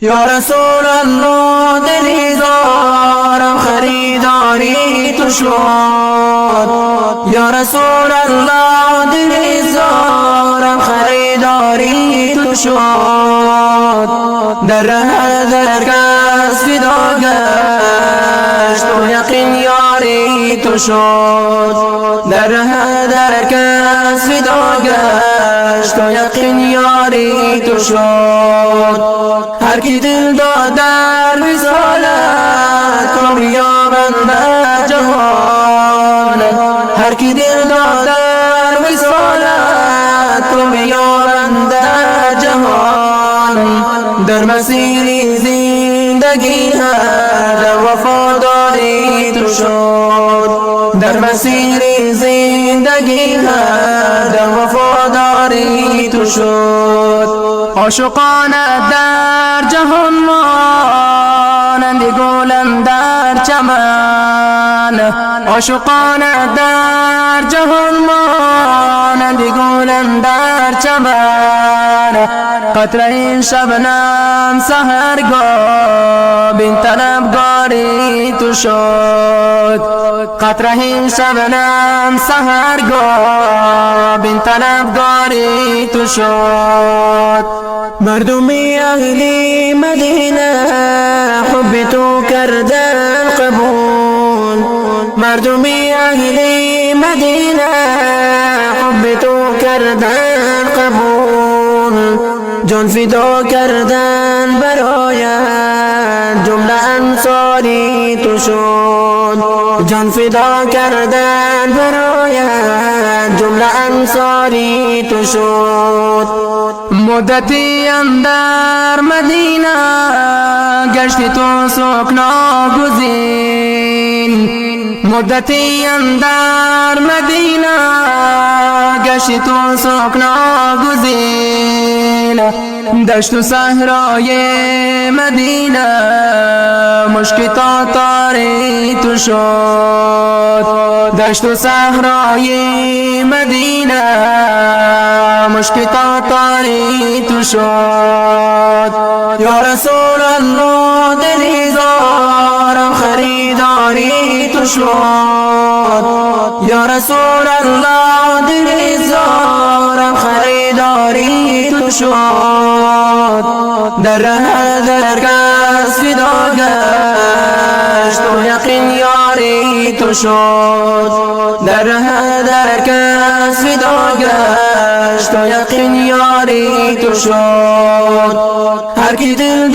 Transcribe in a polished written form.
یا رسول الله دلیزارم خریداری تو شد. یا رسول الله دلیزارم خریداری تو شد. در ره کس فدا گشت و یقین یاری تو شد. در ره کس فدا گشت و یقین یاری تو شد. هر کی دل داد در وصالت کامیابند در جهان. هر کی دل داد در وصالت کامیابند در جهان. در مسیر زندگی هر وفاداری تو شد. در مسیر زندگی هر وفاداری تو شد. عاشقانه در جهان مانند گلند در چمن. عاشقانه در جهان مانند گلند در چمن. قطره شبنم سحرگاه بین طلبگاری تو شد. قطره شبنم سحرگاه بین طلبگاری تو شد. مردمی اهلی مدینه حب تو کردن قبول. مردمی اهلی مدینه حب تو کردن قبول. جان فدا کردن برایت جمله انصاری تو شد. جان فدا کردن برایت جمله انصاری تو شد. مدتی اندر مدینه گشتی تو سکنا گزین. مدتی اندر مدینه گشتی تو سکنا گزین. دشت و صحرای مدینه مشک تاتاری تو شد. دشت و صحرای مدینه مشک تاتاری تو شد. یا رسول الله دلیزارم خریداری تو شد. یا رسول الله دلیزارم خریداری تو شد. در ره کس فدا گشت و یقین یاری تو شد. در ره کس فدا گشت و یقین یاری تو شد. هر کی دل